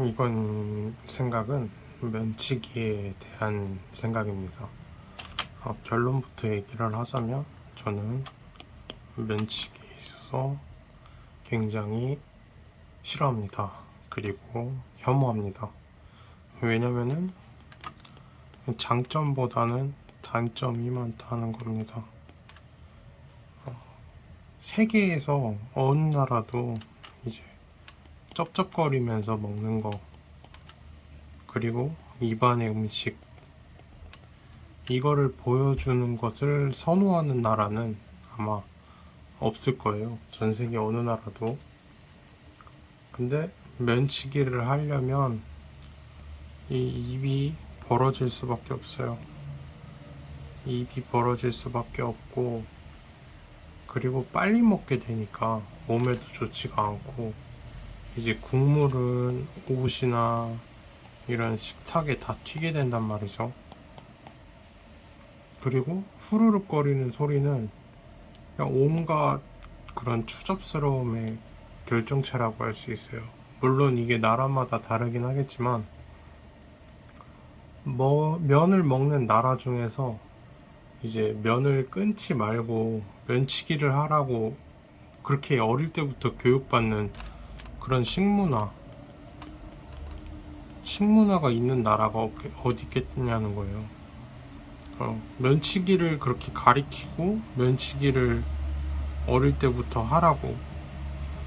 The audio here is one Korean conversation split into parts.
이번 생각은 면치기에 대한 생각입니다. 결론부터 얘기를 하자면 저는 면치기에 있어서 굉장히 싫어합니다. 그리고 혐오합니다. 왜냐면은 장점보다는 단점이 많다는 겁니다. 세계에서 어느 나라도 이제 쩝쩝거리면서 먹는 거, 그리고 입안의 음식, 이거를 보여주는 것을 선호하는 나라는 아마 없을 거예요. 전 세계 어느 나라도. 근데 면치기를 하려면 이 입이 벌어질 수밖에 없어요. 입이 벌어질 수밖에 없고, 그리고 빨리 먹게 되니까 몸에도 좋지가 않고, 이제 국물은 옷이나 이런 식탁에 다 튀게 된단 말이죠. 그리고 후루룩 거리는 소리는 그냥 온갖 그런 추접스러움의 결정체라고 할 수 있어요. 물론 이게 나라마다 다르긴 하겠지만, 면을 먹는 나라 중에서 이제 면을 끊지 말고 면치기를 하라고 그렇게 어릴 때부터 교육받는 그런 식문화가 있는 나라가 어디 있겠냐는 거예요. 면치기를 그렇게 가리키고 면치기를 어릴 때부터 하라고,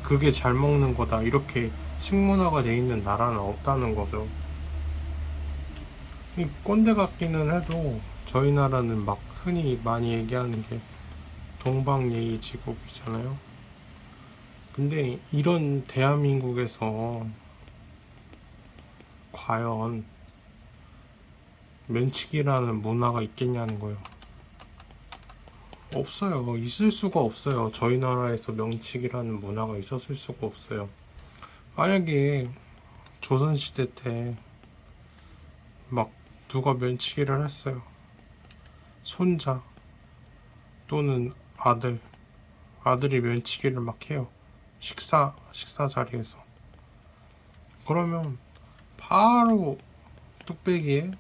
그게 잘 먹는 거다, 이렇게 식문화가 돼 있는 나라는 없다는 거죠. 이 꼰대 같기는 해도 저희 나라는 막 흔히 많이 얘기하는 게 동방예의지국이잖아요. 근데 이런 대한민국에서 과연 면치기라는 문화가 있겠냐는 거예요. 없어요. 있을 수가 없어요. 저희 나라에서 면치기라는 문화가 있었을 수가 없어요. 만약에 조선시대 때 막 누가 면치기를 했어요. 손자 또는 아들이 면치기를 막 해요. 식사 자리에서. 그러면 바로 뚝배기에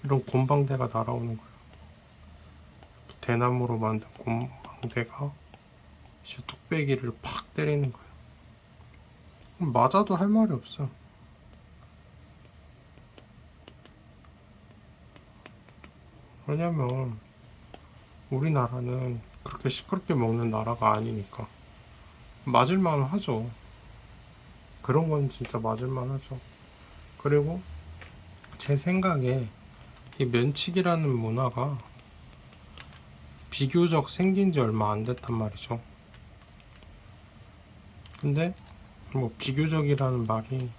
이런 곰방대가 날아오는 거예요. 대나무로 만든 곰방대가 이제 뚝배기를 팍 때리는 거예요. 맞아도 할 말이 없어. 왜냐면 우리나라는 그렇게 시끄럽게 먹는 나라가 아니니까. 맞을만 하죠. 그런 건 진짜 맞을만 하죠. 그리고 제 생각에 이 면치기라는 문화가 비교적 생긴 지 얼마 안 됐단 말이죠. 근데 뭐 비교적이라는 말이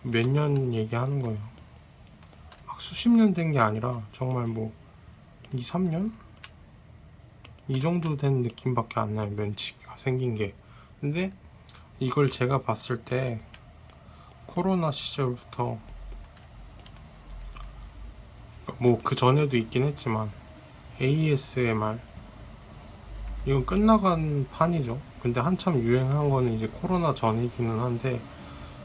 몇 년 얘기하는 거예요. 막 수십 년 된 게 아니라 정말 뭐 2, 3년? 이 정도 된 느낌밖에 안 나요. 면치기가 생긴 게. 근데 이걸 제가 봤을 때 코로나 시절부터, 뭐 그 전에도 있긴 했지만 ASMR, 이건 끝나간 판이죠. 근데 한참 유행한 거는 이제 코로나 전이기는 한데,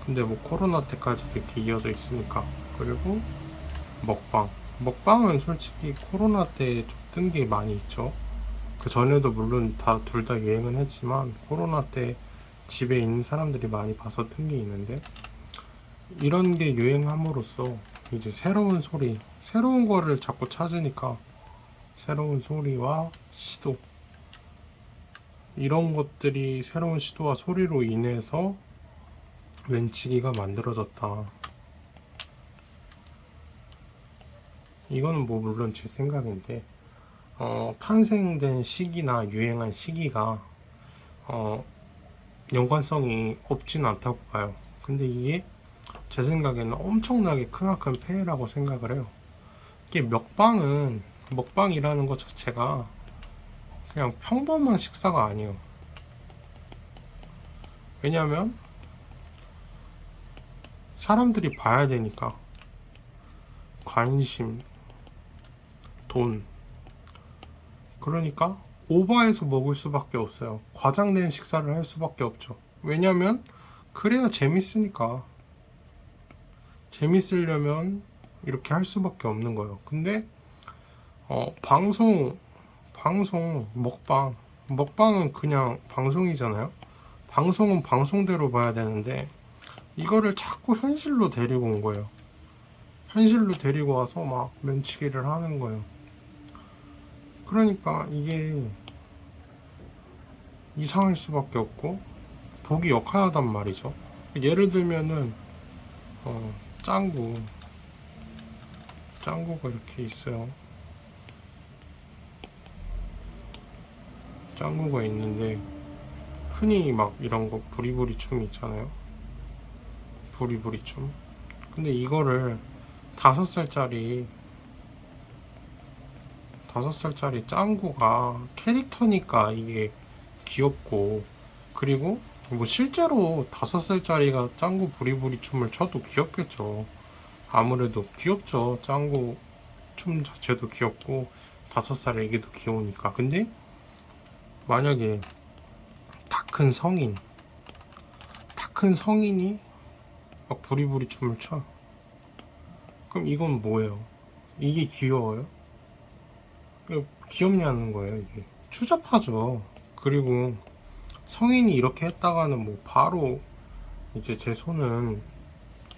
근데 뭐 코로나 때까지도 이렇게 이어져 있으니까. 그리고 먹방은 솔직히 코로나 때 좀 뜬 게 많이 있죠. 그 전에도 물론 둘 다 유행은 했지만 코로나 때 집에 있는 사람들이 많이 봐서 뜬 게 있는데, 이런 게 유행함으로써 이제 새로운 거를 자꾸 찾으니까 새로운 소리와 시도, 이런 것들이 새로운 시도와 소리로 인해서 왼치기가 만들어졌다. 이거는 뭐 물론 제 생각인데, 탄생된 시기나 유행한 시기가 어, 연관성이 없진 않다고 봐요. 근데 이게 제 생각에는 엄청나게 크나큰 폐해라고 생각을 해요. 이게 먹방이라는 것 자체가 그냥 평범한 식사가 아니에요. 왜냐면 사람들이 봐야 되니까. 관심, 돈, 그러니까 오버해서 먹을 수밖에 없어요. 과장된 식사를 할 수밖에 없죠. 왜냐면 그래야 재밌으니까. 재밌으려면 이렇게 할 수밖에 없는 거예요. 근데 방송 먹방은 그냥 방송이잖아요. 방송은 방송대로 봐야 되는데 이거를 자꾸 현실로 데리고 온 거예요. 현실로 데리고 와서 막 면치기를 하는 거예요. 그러니까 이게 이상할 수밖에 없고 보기 역하단 말이죠. 예를 들면은 어, 짱구가 이렇게 있어요. 짱구가 있는데 흔히 막 이런 거 부리부리 춤 있잖아요. 부리부리 춤. 근데 이거를 5살짜리 5살짜리 짱구가 캐릭터니까 이게 귀엽고, 그리고 뭐 실제로 5살짜리가 짱구 부리부리 춤을 춰도 귀엽겠죠. 아무래도 귀엽죠. 짱구 춤 자체도 귀엽고 5살 애기도 귀여우니까. 근데 만약에 다 큰 성인이 막 부리부리 춤을 춰. 그럼 이건 뭐예요? 이게 귀여워요? 귀엽냐는 거예요, 이게. 추잡하죠. 그리고 성인이 이렇게 했다가는 뭐 바로 이제 제 손은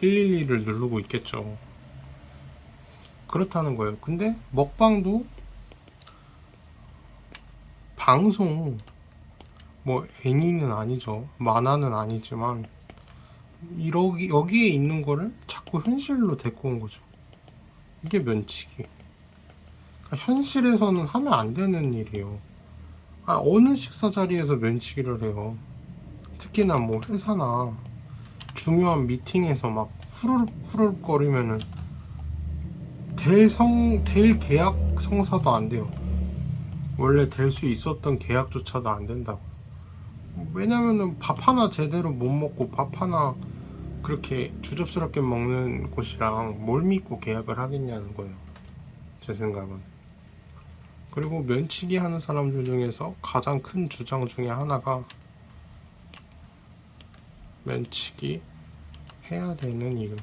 112를 누르고 있겠죠. 그렇다는 거예요. 근데 먹방도 방송, 뭐 애니는 아니죠. 만화는 아니지만 여기에 있는 거를 자꾸 현실로 데리고 온 거죠. 이게 면치기. 그러니까 현실에서는 하면 안 되는 일이에요. 어느 식사 자리에서 면치기를 해요. 특히나 뭐 회사나 중요한 미팅에서 막 후루룩 후루룩 거리면은 될 계약 성사도 안 돼요. 원래 될 수 있었던 계약조차도 안 된다고. 왜냐면은 밥 하나 제대로 못 먹고 밥 하나 그렇게 주접스럽게 먹는 곳이랑 뭘 믿고 계약을 하겠냐는 거예요. 제 생각은. 그리고 면치기 하는 사람들 중에서 가장 큰 주장 중에 하나가, 면치기 해야 되는 이유,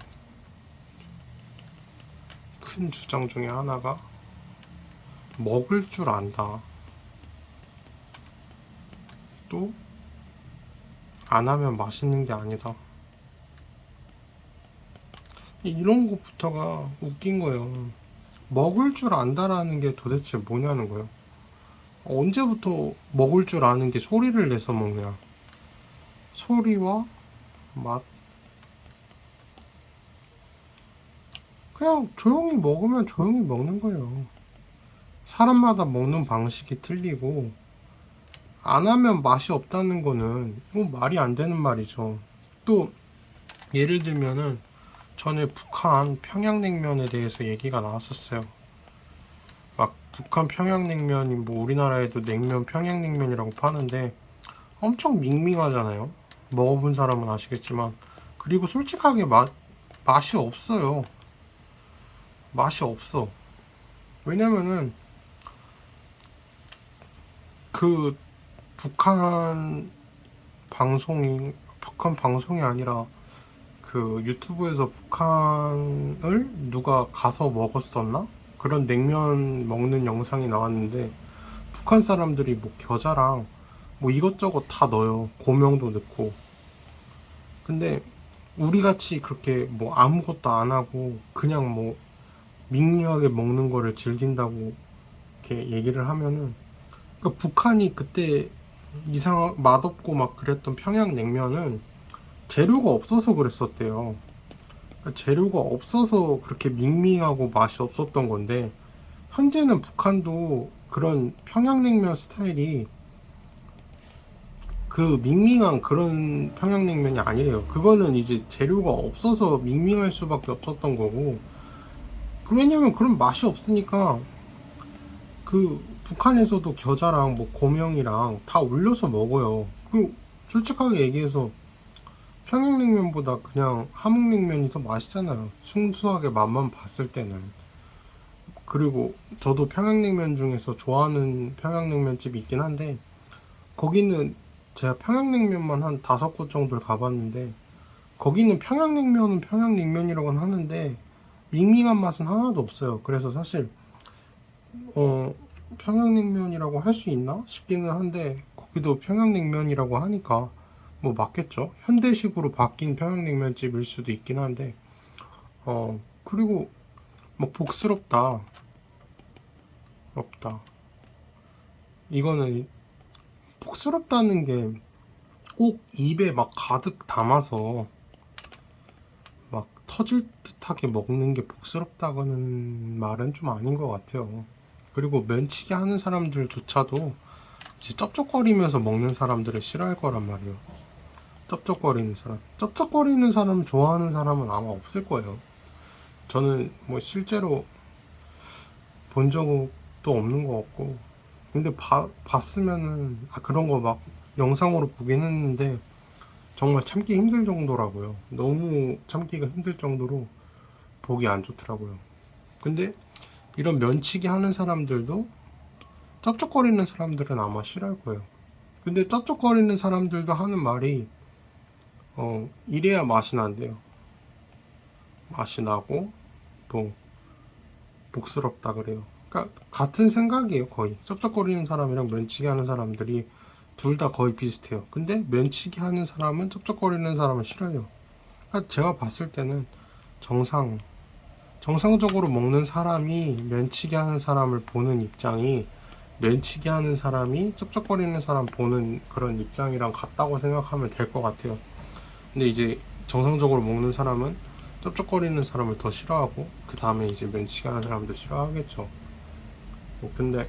큰 주장 중에 하나가 먹을 줄 안다. 또 안 하면 맛있는 게 아니다. 이런 것부터가 웃긴 거예요. 먹을 줄 안다라는 게 도대체 뭐냐는 거예요. 언제부터 먹을 줄 아는 게 소리를 내서 먹냐. 소리와 맛. 그냥 조용히 먹으면 조용히 먹는 거예요. 사람마다 먹는 방식이 틀리고, 안 하면 맛이 없다는 거는 말이 안 되는 말이죠. 또 예를 들면은 전에 북한 평양냉면에 대해서 얘기가 나왔었어요. 막 북한 평양냉면이 뭐 우리나라에도 냉면 평양냉면이라고 파는데 엄청 밍밍하잖아요. 먹어본 사람은 아시겠지만. 그리고 솔직하게 맛이 없어요. 맛이 없어. 왜냐면은 그 북한 방송이 아니라 그 유튜브에서 북한을 누가 가서 먹었었나? 그런 냉면 먹는 영상이 나왔는데 북한 사람들이 뭐 겨자랑 뭐 이것저것 다 넣어요. 고명도 넣고. 근데 우리 같이 그렇게 뭐 아무것도 안 하고 그냥 뭐 밍밍하게 먹는 거를 즐긴다고 이렇게 얘기를 하면은, 그러니까 북한이 그때 맛없고 막 그랬던 평양냉면은 재료가 없어서 그랬었대요. 그러니까 재료가 없어서 그렇게 밍밍하고 맛이 없었던 건데, 현재는 북한도 그런 평양냉면 스타일이 그 밍밍한 그런 평양냉면이 아니래요. 그거는 이제 재료가 없어서 밍밍할 수밖에 없었던 거고, 왜냐면 그런 맛이 없으니까 그 북한에서도 겨자랑 뭐 고명이랑 다 올려서 먹어요. 솔직하게 얘기해서 평양냉면보다 그냥 함흥냉면이 더 맛있잖아요. 순수하게 맛만 봤을 때는. 그리고 저도 평양냉면 중에서 좋아하는 평양냉면집이 있긴 한데, 거기는 제가 평양냉면만 한 5곳 정도를 가봤는데 거기는 평양냉면은 평양냉면이라고는 하는데 밍밍한 맛은 하나도 없어요. 그래서 사실 평양냉면이라고 할 수 있나 싶기는 한데, 거기도 평양냉면이라고 하니까 뭐 맞겠죠. 현대식으로 바뀐 평양냉면집일 수도 있긴 한데, 그리고 뭐 복스럽다 없다, 이거는 복스럽다는 게 꼭 입에 막 가득 담아서 막 터질 듯하게 먹는 게 복스럽다고는 말은 좀 아닌 것 같아요. 그리고 면치기 하는 사람들조차도 이제 쩝쩝거리면서 먹는 사람들을 싫어할 거란 말이에요. 쩝쩝거리는 사람 좋아하는 사람은 아마 없을 거예요. 저는 뭐 실제로 본 적도 없는 것 같고, 근데 봤으면은 그런 거 막 영상으로 보긴 했는데 정말 참기 힘들 정도라고요. 너무 참기가 힘들 정도로 보기 안 좋더라고요. 근데 이런 면치기 하는 사람들도 쩝쩝거리는 사람들은 아마 싫어할 거예요. 근데 쩝쩝거리는 사람들도 하는 말이 이래야 맛이 난대요. 맛이 나고 뭐 복스럽다 그래요. 그러니까 같은 생각이에요. 거의 쩝쩝거리는 사람이랑 면치기 하는 사람들이 둘 다 거의 비슷해요. 근데 면치기 하는 사람은 쩝쩝거리는 사람을 싫어해요. 그러니까 제가 봤을 때는 정상적으로 먹는 사람이 면치기 하는 사람을 보는 입장이 면치기 하는 사람이 쩝쩝거리는 사람 보는 그런 입장이랑 같다고 생각하면 될 것 같아요. 근데 이제 정상적으로 먹는 사람은 쩝쩝거리는 사람을 더 싫어하고, 그 다음에 이제 면치기 하는 사람도 싫어하겠죠. 근데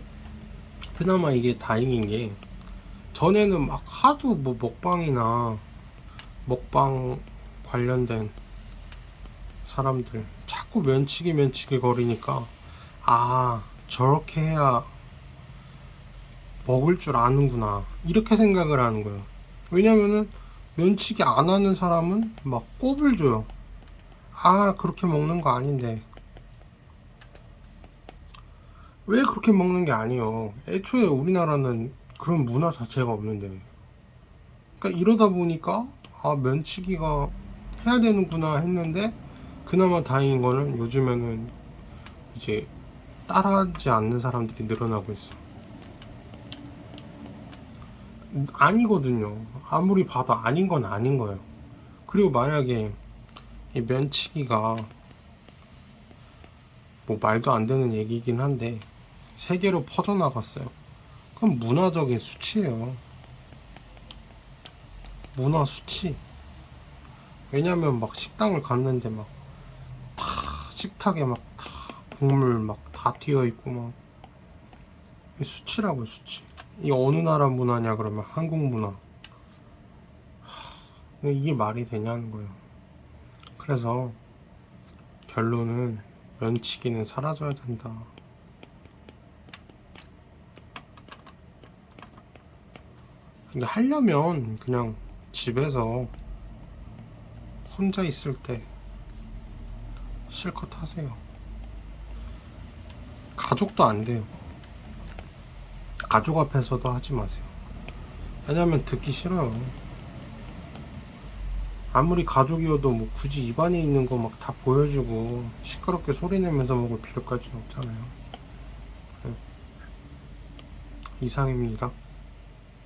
그나마 이게 다행인 게, 전에는 막 하도 뭐 먹방 관련된 사람들 자꾸 면치기 거리니까, 저렇게 해야 먹을 줄 아는구나, 이렇게 생각을 하는 거예요. 왜냐면은 면치기 안 하는 사람은 막 꼽을 줘요. 그렇게 먹는 거 아닌데. 왜 그렇게 먹는 게 아니에요. 애초에 우리나라는 그런 문화 자체가 없는데. 그러니까 이러다 보니까 면치기가 해야 되는구나 했는데, 그나마 다행인 거는 요즘에는 이제 따라하지 않는 사람들이 늘어나고 있어. 아니거든요. 아무리 봐도 아닌 건 아닌 거예요. 그리고 만약에 이 면치기가 뭐 말도 안 되는 얘기긴 한데 세계로 퍼져나갔어요. 그럼 문화적인 수치예요. 문화 수치. 왜냐면 막 식당을 갔는데 막 다 식탁에 막 다 국물 막 다 튀어 있고 막, 수치라고 수치. 이 어느 나라 문화냐 그러면 한국 문화. 이게 말이 되냐는 거예요. 그래서 결론은 면치기는 사라져야 된다. 이게 하려면 그냥 집에서 혼자 있을 때 실컷 하세요. 가족도 안 돼요. 가족 앞에서도 하지 마세요. 왜냐면 듣기 싫어요. 아무리 가족이어도 뭐 굳이 입안에 있는 거 막 다 보여주고 시끄럽게 소리 내면서 먹을 필요까지는 없잖아요. 네. 이상입니다.